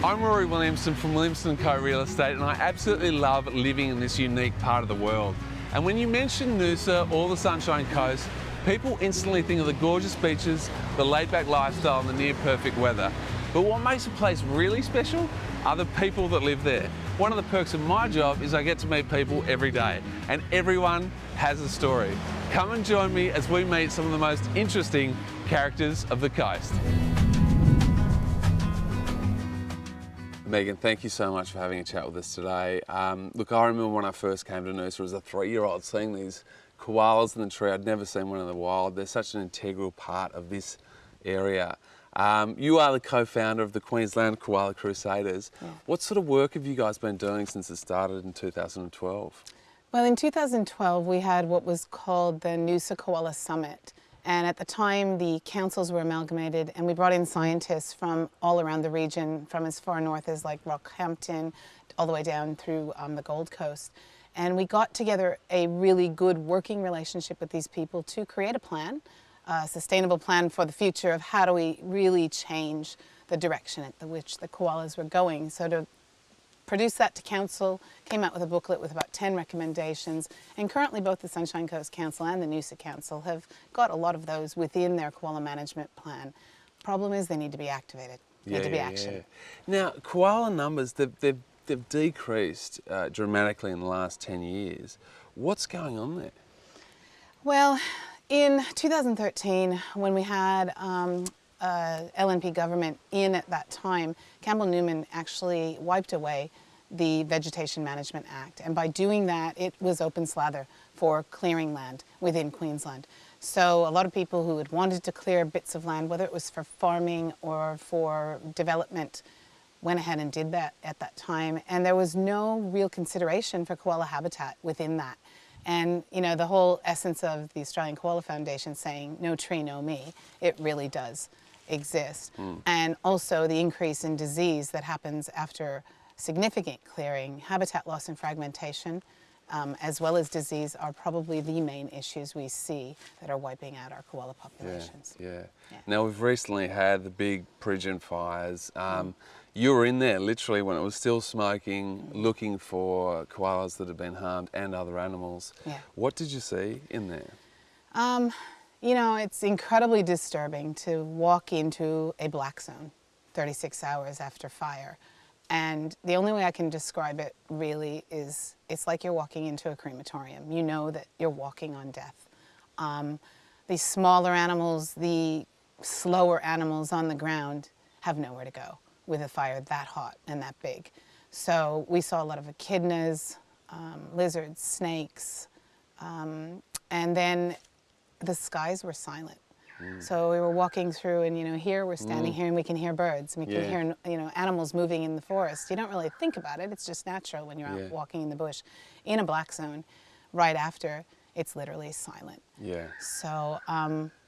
I'm Rory Williamson from Williamson & Co Real Estate, and I absolutely love living in this unique part of the world. And when you mention Noosa or the Sunshine Coast, people instantly think of the gorgeous beaches, the laid-back lifestyle and the near-perfect weather. But what makes a place really special are the people that live there. One of the perks of my job is I get to meet people every day, and everyone has a story. Come and join me as we meet some of the most interesting characters of the coast. Meghan, thank you so much for having a chat with us today. Look, I remember when I first came to Noosa as a 3-year-old, seeing these koalas in the tree. I'd never seen one in the wild. They're such an integral part of this area. You are the co-founder of the Queensland Koala Crusaders. Yeah. What sort of work have you guys been doing since it started in 2012? Well, in 2012, we had what was called the Noosa Koala Summit. And at the time, the councils were amalgamated, and we brought in scientists from all around the region, from as far north as like Rockhampton, all the way down through the Gold Coast. And we got together a really good working relationship with these people to create a plan, a sustainable plan for the future of how do we really change the direction at which the koalas were going. So to produce that to council, came out with a booklet with about 10 recommendations, and currently both the Sunshine Coast Council and the Noosa Council have got a lot of those within their koala management plan. Problem is they need to be activated, need to be actioned. Now, koala numbers, they've decreased dramatically in the last 10 years. What's going on there? Well, in 2013, when we had LNP government in at that time, Campbell Newman actually wiped away the Vegetation Management Act, and by doing that it was open slather for clearing land within Queensland. So a lot of people who had wanted to clear bits of land, whether it was for farming or for development, went ahead and did that at that time, and there was no real consideration for koala habitat within that. And you know, the whole essence of the Australian Koala Foundation saying no tree, no me, it really does exist. And also the increase in disease that happens after significant clearing, habitat loss and fragmentation, as well as disease, are probably the main issues we see that are wiping out our koala populations. Yeah. Now, we've recently had the big Prigen fires. You were in there literally when it was still smoking, looking for koalas that had been harmed and other animals. Yeah. What did you see in there? You know, it's incredibly disturbing to walk into a black zone 36 hours after fire. And the only way I can describe it really is it's like you're walking into a crematorium. You know that you're walking on death. The smaller animals, the slower animals on the ground have nowhere to go with a fire that hot and that big. So we saw a lot of echidnas, lizards, snakes, and then the skies were silent. So we were walking through, and you know, here we're standing here and we can hear birds, and we can hear, you know, animals moving in the forest. You don't really think about it, it's just natural when you're out walking in the bush. In a black zone, right after, it's literally silent. So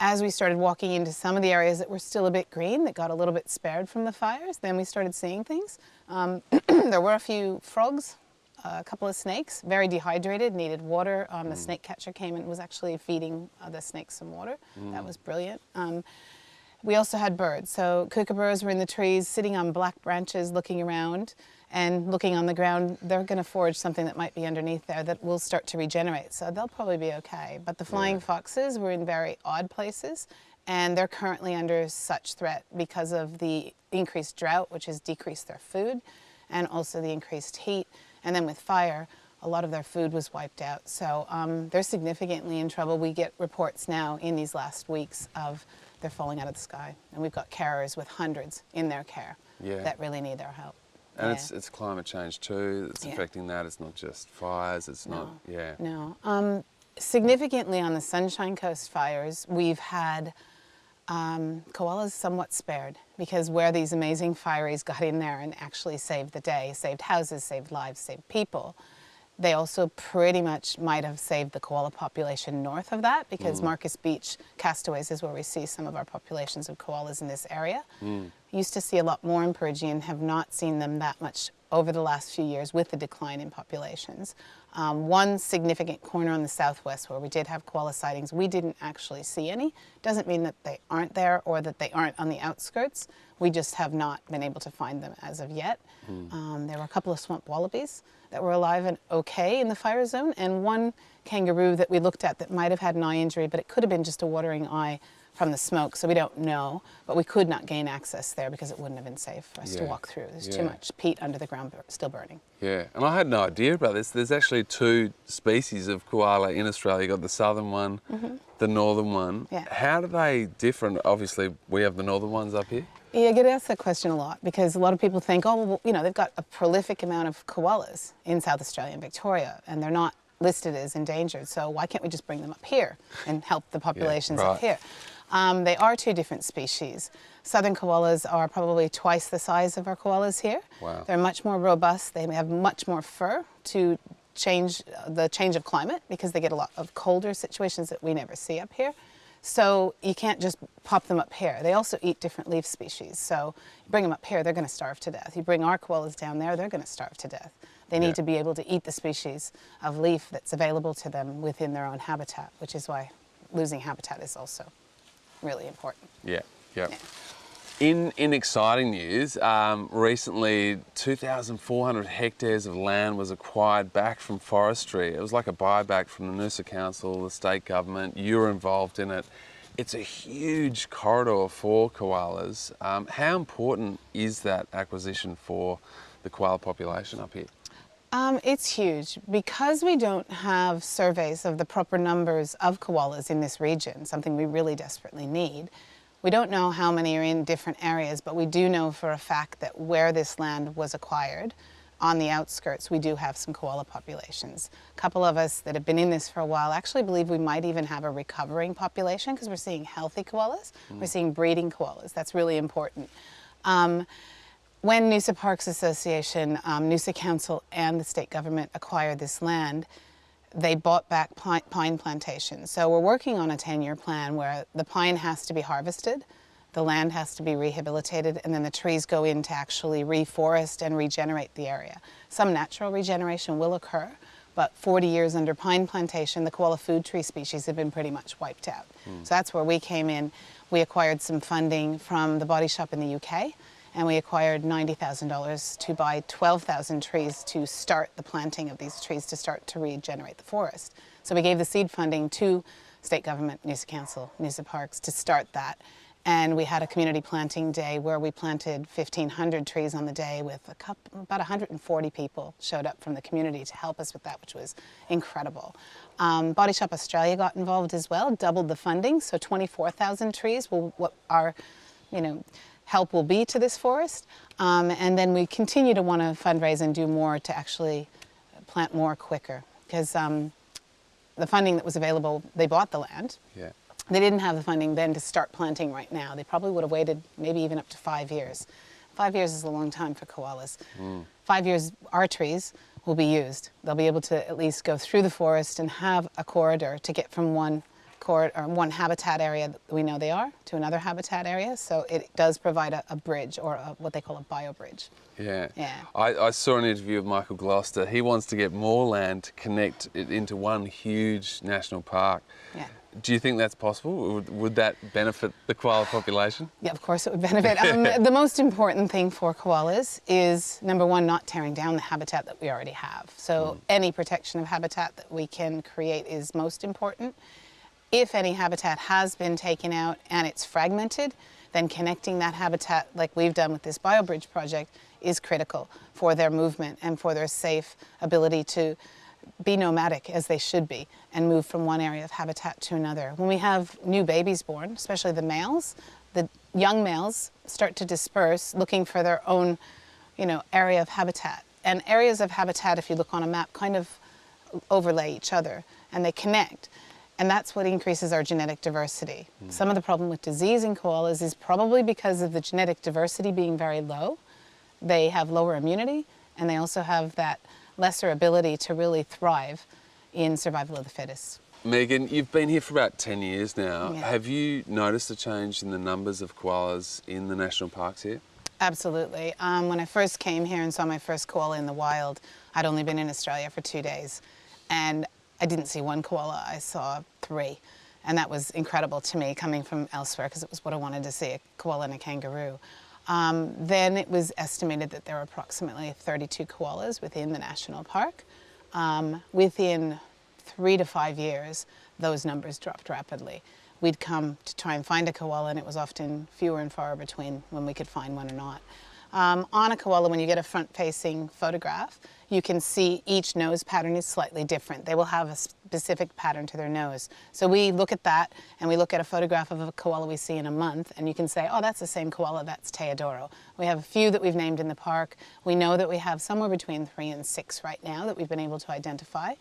as we started walking into some of the areas that were still a bit green, that got a little bit spared from the fires, then we started seeing things. There were a few frogs, a couple of snakes, very dehydrated, needed water. The snake catcher came and was actually feeding the snakes some water. That was brilliant. We also had birds. So kookaburras were in the trees, sitting on black branches, looking around and looking on the ground. They're going to forage something that might be underneath there that will start to regenerate. So they'll probably be okay. But the flying foxes were in very odd places, and they're currently under such threat because of the increased drought, which has decreased their food, and also the increased heat. And then with fire, a lot of their food was wiped out. So they're significantly in trouble. We get reports now in these last weeks of they're falling out of the sky. And we've got carers with hundreds in their care that really need their help. And it's climate change too that's affecting that. It's not just fires, it's not, No. Significantly on the Sunshine Coast fires, we've had koalas somewhat spared, because where these amazing fireys got in there and actually saved the day, saved houses, saved lives, saved people, they also pretty much might have saved the koala population north of that, because Marcus Beach castaways is where we see some of our populations of koalas in this area. Used to see a lot more in Perugian, have not seen them that much over the last few years with the decline in populations. One significant corner on the southwest where we did have koala sightings, we didn't actually see any. Doesn't mean that they aren't there or that they aren't on the outskirts. We just have not been able to find them as of yet. There were a couple of swamp wallabies that were alive and okay in the fire zone, and one kangaroo that we looked at that might have had an eye injury, but it could have been just a watering eye from the smoke, so we don't know, but we could not gain access there because it wouldn't have been safe for us to walk through. There's too much peat under the ground still burning. Yeah, and I had no idea about this. There's actually 2 species of koala in Australia. You've got the southern one, the northern one. Yeah. How do they differ? Obviously, we have the northern ones up here. Yeah, I get asked that question a lot because a lot of people think, oh, well, you know, they've got a prolific amount of koalas in South Australia and Victoria, and they're not listed as endangered, so why can't we just bring them up here and help the populations up here? They are 2 different species. Southern koalas are probably twice the size of our koalas here. Wow. They're much more robust. They have much more fur to change the change of climate because they get a lot of colder situations that we never see up here. So you can't just pop them up here. They also eat different leaf species. So you bring them up here, they're going to starve to death. You bring our koalas down there, they're going to starve to death. They need to be able to eat the species of leaf that's available to them within their own habitat, which is why losing habitat is also really important. Yeah. In exciting news, recently 2,400 hectares of land was acquired back from forestry. It was like a buyback from the Noosa Council, the state government. You were involved in it. It's a huge corridor for koalas. How important is that acquisition for the koala population up here? It's huge. Because we don't have surveys of the proper numbers of koalas in this region, something we really desperately need. We don't know how many are in different areas, but we do know for a fact that where this land was acquired, on the outskirts, we do have some koala populations. A couple of us that have been in this for a while actually believe we might even have a recovering population because we're seeing healthy koalas, we're seeing breeding koalas. That's really important. When Noosa Parks Association, Noosa Council and the state government acquired this land, they bought back pine plantations. So we're working on a 10-year plan where the pine has to be harvested, the land has to be rehabilitated, and then the trees go in to actually reforest and regenerate the area. Some natural regeneration will occur, but 40 years under pine plantation, the koala food tree species have been pretty much wiped out. So that's where we came in. We acquired some funding from the Body Shop in the UK, and we acquired $90,000 to buy 12,000 trees to start the planting of these trees to start to regenerate the forest. So we gave the seed funding to state government, Noosa Council, Noosa Parks to start that. And we had a community planting day where we planted 1,500 trees on the day with about 140 people showed up from the community to help us with that, which was incredible. Body Shop Australia got involved as well, doubled the funding, so 24,000 trees will what our, help will be to this forest. And then we continue to want to fundraise and do more to actually plant more quicker because the funding that was available, they bought the land. Yeah. They didn't have the funding then to start planting right now. They probably would have waited maybe even up to 5 years. 5 years is a long time for koalas. 5 years, our trees will be used. They'll be able to at least go through the forest and have a corridor to get from one habitat area that we know they are to another habitat area. So it does provide a bridge or what they call a bio bridge. Yeah. Yeah. I saw an interview with Michael Gloucester. He wants to get more land to connect it into one huge national park. Yeah. Do you think that's possible? Would that benefit the koala population? Yeah, of course it would benefit. The most important thing for koalas is, number one, not tearing down the habitat that we already have. So any protection of habitat that we can create is most important. If any habitat has been taken out and it's fragmented, then connecting that habitat, like we've done with this BioBridge project, is critical for their movement and for their safe ability to be nomadic as they should be and move from one area of habitat to another. When we have new babies born, especially the males, the young males start to disperse looking for their own, area of habitat. And areas of habitat, if you look on a map, kind of overlay each other and they connect. And that's what increases our genetic diversity. Some of the problem with disease in koalas is probably because of the genetic diversity being very low. They have lower immunity and they also have that lesser ability to really thrive in survival of the fittest. Megan, you've been here for about 10 years now. Yeah. Have you noticed a change in the numbers of koalas in the national parks here? Absolutely. When I first came here and saw my first koala in the wild, I'd only been in Australia for 2 days, and I didn't see one koala, I saw 3. And that was incredible to me coming from elsewhere because it was what I wanted to see, a koala and a kangaroo. Then it was estimated that there were approximately 32 koalas within the national park. Within 3 to 5 years, those numbers dropped rapidly. We'd come to try and find a koala, and it was often fewer and far between when we could find one or not. On a koala, when you get a front-facing photograph, you can see each nose pattern is slightly different. They will have a specific pattern to their nose. So we look at that, and we look at a photograph of a koala we see in a month, and you can say, oh, that's the same koala, that's Teodoro. We have a few that we've named in the park. We know that we have somewhere between 3 and 6 right now that we've been able to identify.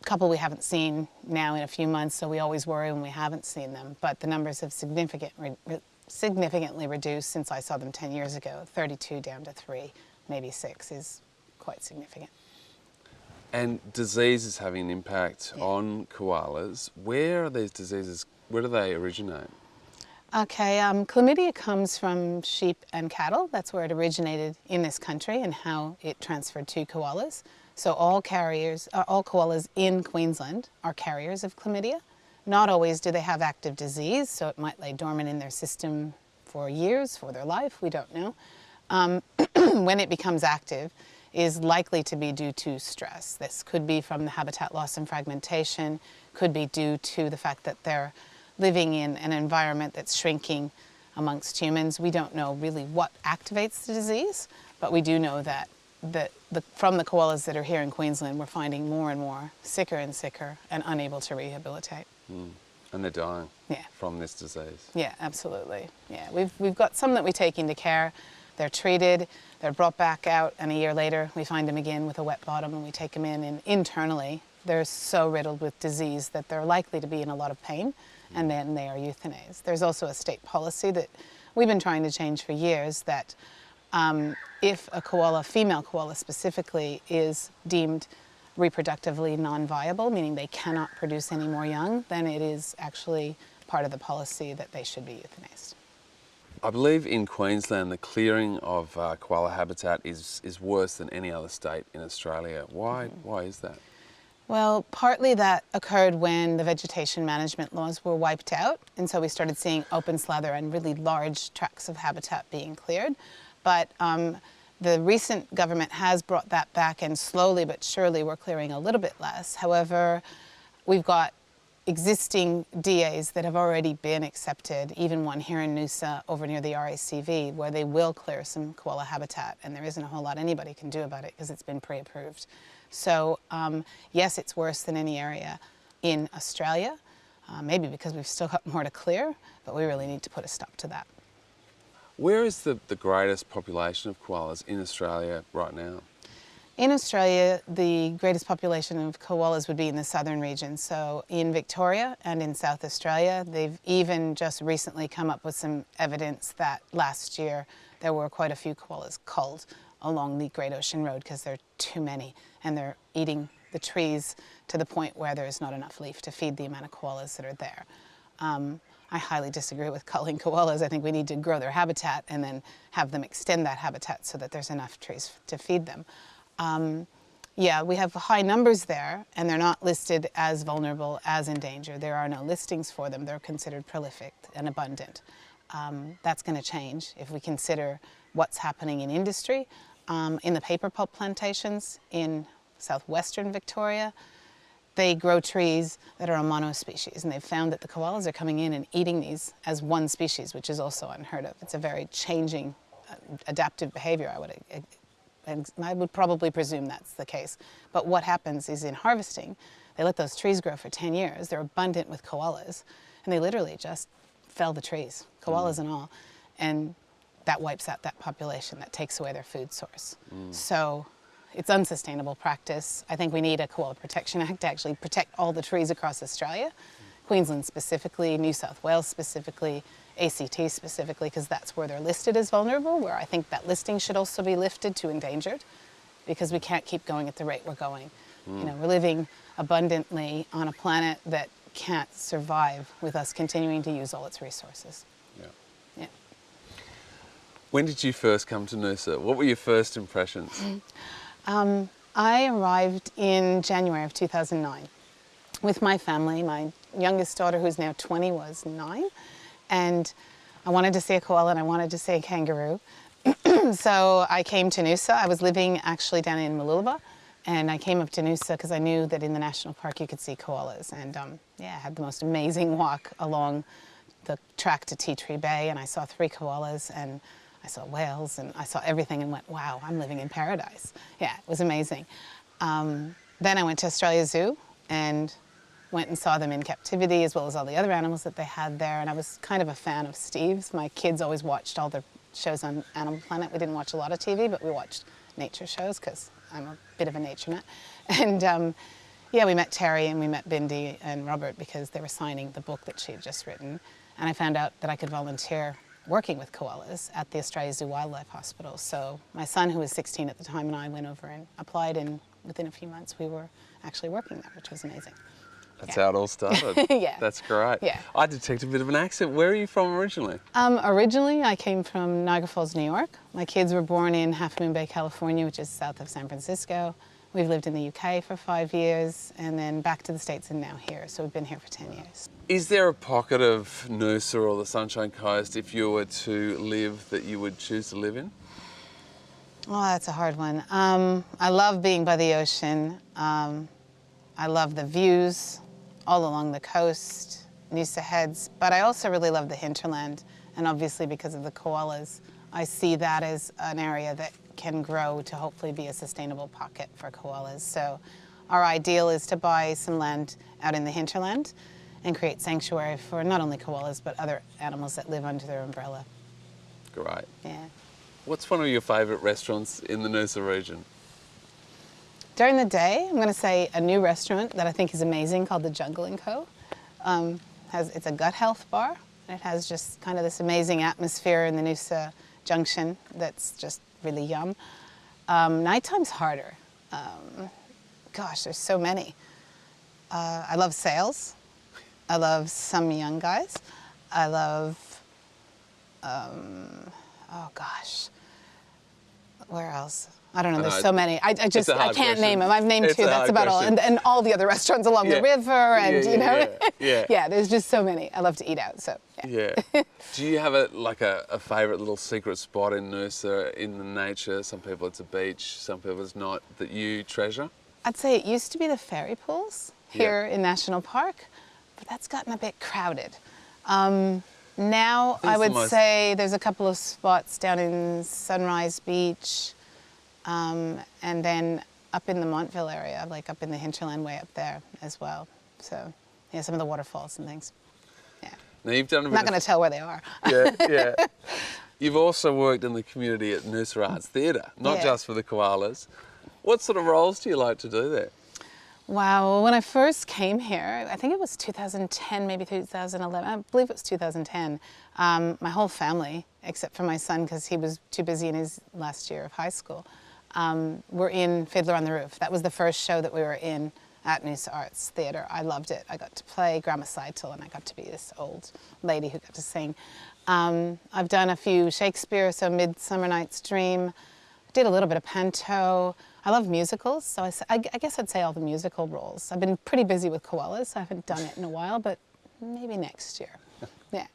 Couple we haven't seen now in a few months, so we always worry when we haven't seen them. But the numbers have significantly reduced since I saw them 10 years ago. 32 down to 3, maybe 6 is quite significant. And disease is having an impact on koalas. Where are these diseases, where do they originate? Okay, chlamydia comes from sheep and cattle. That's where it originated in this country and how it transferred to koalas. So all koalas in Queensland are carriers of chlamydia. Not always do they have active disease, so it might lay dormant in their system for years, for their life, we don't know. When it becomes active is likely to be due to stress. This could be from the habitat loss and fragmentation, could be due to the fact that they're living in an environment that's shrinking amongst humans. We don't know really what activates the disease, but we do know that from the koalas that are here in Queensland, we're finding more and more sicker and sicker and unable to rehabilitate. And they're dying from this disease. Yeah, absolutely. Yeah, we've got some that we take into care. They're treated, they're brought back out, and a year later we find them again with a wet bottom and we take them in, and internally they're so riddled with disease that they're likely to be in a lot of pain, and then they are euthanized. There's also a state policy that we've been trying to change for years that if a koala, female koala specifically, is deemed reproductively non-viable, meaning they cannot produce any more young, then it is actually part of the policy that they should be euthanized. I believe in Queensland the clearing of koala habitat is worse than any other state in Australia. Why is that? Well, partly that occurred when the vegetation management laws were wiped out, and so we started seeing open slather and really large tracts of habitat being cleared. But the recent government has brought that back, and slowly but surely we're clearing a little bit less. However, we've got existing DAs that have already been accepted, even one here in Noosa over near the RACV, where they will clear some koala habitat, and there isn't a whole lot anybody can do about it because it's been pre-approved. So yes, it's worse than any area in Australia, maybe because we've still got more to clear, but we really need to put a stop to that. Where is the greatest population of koalas in Australia right now? In Australia, the greatest population of koalas would be in the southern region. So in Victoria and in South Australia, they've even just recently come up with some evidence that last year there were quite a few koalas culled along the Great Ocean Road because there are too many, and they're eating the trees to the point where there's not enough leaf to feed the amount of koalas that are there. I highly disagree with culling koalas. I think we need to grow their habitat and then have them extend that habitat so that there's enough trees to feed them. Yeah, we have high numbers there, and they're not listed as vulnerable, as endangered. There are no listings for them. They're considered prolific and abundant. That's going to change if we consider what's happening in industry. In the paper pulp plantations in southwestern Victoria, they grow trees that are a monospecies, and they've found that the koalas are coming in and eating these as one species, which is also unheard of. It's a very changing, adaptive behavior, I would probably presume that's the case. But what happens is in harvesting, they let those trees grow for 10 years. They're abundant with koalas, and they literally just fell the trees, koalas and all, and that wipes out that population, that takes away their food source. So it's unsustainable practice. I think we need a Koala Protection Act to actually protect all the trees across Australia, Queensland specifically, New South Wales specifically, ACT specifically, because that's where they're listed as vulnerable, where I think that listing should also be lifted to endangered, because we can't keep going at the rate we're going. You know, we're living abundantly on a planet that can't survive with us continuing to use all its resources. Yeah. Yeah. When did you first come to Noosa? What were your first impressions? I arrived in January of 2009 with my family. My youngest daughter, who's now 20, was 9. And I wanted to see a koala and I wanted to see a kangaroo. So I came to Noosa. I was living actually down in Mooloolaba. And I came up to Noosa because I knew that in the national park you could see koalas. And yeah, I had the most amazing walk along the track to Tea Tree Bay. And I saw 3 koalas and I saw whales and I saw everything and went, wow, I'm living in paradise. Yeah, it was amazing. Then I went to Australia Zoo and went and saw them in captivity as well as all the other animals that they had there. And I was kind of a fan of Steve's. My kids always watched all the shows on Animal Planet. We didn't watch a lot of TV, but we watched nature shows because I'm a bit of a nature nut. And yeah, we met Terry and we met Bindi and Robert because they were signing the book that she had just written. And I found out that I could volunteer working with koalas at the Australia Zoo Wildlife Hospital. So my son, who was 16 at the time, and I went over and applied, and within a few months we were actually working there, which was amazing. That's how it all started. Yeah. That's great. Yeah. I detect a bit of an accent. Where are you from originally? Originally, I came from Niagara Falls, New York. My kids were born in Half Moon Bay, California, which is south of San Francisco. We've lived in the UK for 5 years, and then back to the States and now here. So we've been here for 10 years. Is there a pocket of Noosa or the Sunshine Coast, if you were to live, that you would choose to live in? Oh, that's a hard one. I love being by the ocean. I love the views all along the coast, Noosa Heads, but I also really love the hinterland. And obviously because of the koalas, I see that as an area that can grow to hopefully be a sustainable pocket for koalas. So our ideal is to buy some land out in the hinterland and create sanctuary for not only koalas, but other animals that live under their umbrella. Great. Yeah. What's one of your favourite restaurants in the Noosa region? During the day, I'm going to say a new restaurant that I think is amazing called the Jungle & Co. It's a gut health bar. And it has just kind of this amazing atmosphere in the Noosa Junction that's just really yum. Nighttime's harder. Gosh, there's so many. I love Sales. I love Some Young Guys. I love, oh gosh, where else? I don't know, there's so many. I can't name them. I've named 2, that's about all. And all the other restaurants along the river and, you know. Yeah, there's just so many. I love to eat out, so yeah. Do you have a favourite little secret spot in Noosa, in the nature? Some people it's a beach, some people it's not, that you treasure? I'd say it used to be the ferry pools here in National Park, but that's gotten a bit crowded. Now I would say there's a couple of spots down in Sunrise Beach, and then up in the Montville area, like up in the hinterland way up there as well. So yeah, some of the waterfalls and things. Yeah. Now you've done a bit I'm not going to tell where they are. Yeah. You've also worked in the community at Noosa Arts Theatre, not just for the koalas. What sort of roles do you like to do there? Wow, well, when I first came here, I think it was 2010, maybe 2011, I believe it was 2010, my whole family, except for my son because he was too busy in his last year of high school, were in Fiddler on the Roof. That was the first show that we were in at Noosa Arts Theatre. I loved it. I got to play Grandma Seitel and I got to be this old lady who got to sing. I've done a few Shakespeare, so Midsummer Night's Dream. I did a little bit of panto. I love musicals, so I guess I'd say all the musical roles. I've been pretty busy with koalas, so I haven't done it in a while, but maybe next year. Yeah.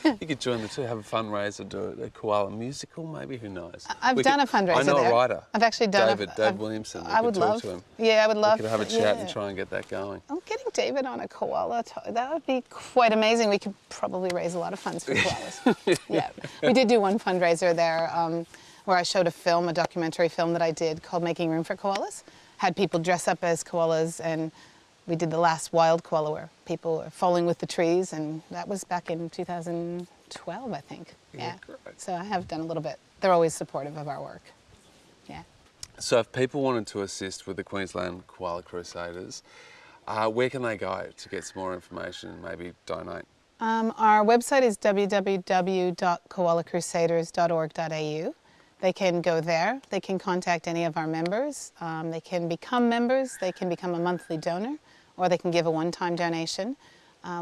You could join the two, have a fundraiser, do a koala musical, maybe, who knows? I've done a fundraiser I know there. a writer. I've actually done Dave Williamson. I would love to him. Yeah, I would love. We could have a chat and try and get that going. Oh, getting David on a koala, that would be quite amazing. We could probably raise a lot of funds for koalas. Yeah. We did do one fundraiser there where I showed a documentary film that I did called Making Room for Koalas. Had people dress up as koalas, and we did the last wild koala where people were falling with the trees, and that was back in 2012, I think. Yeah. So I have done a little bit. They're always supportive of our work. Yeah. So if people wanted to assist with the Queensland Koala Crusaders, where can they go to get some more information and maybe donate? Our website is www.koalacrusaders.org.au. They can go there. They can contact any of our members. They can become members. They can become a monthly donor. or they can give a one-time donation.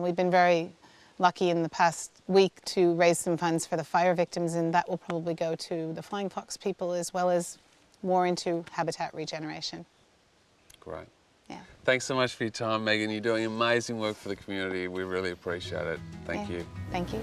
We've been very lucky in the past week to raise some funds for the fire victims, and that will probably go to the Flying Fox people as well as more into habitat regeneration. Great. Yeah. Thanks so much for your time, Meghan. You're doing amazing work for the community. We really appreciate it. Thank you. Thank you.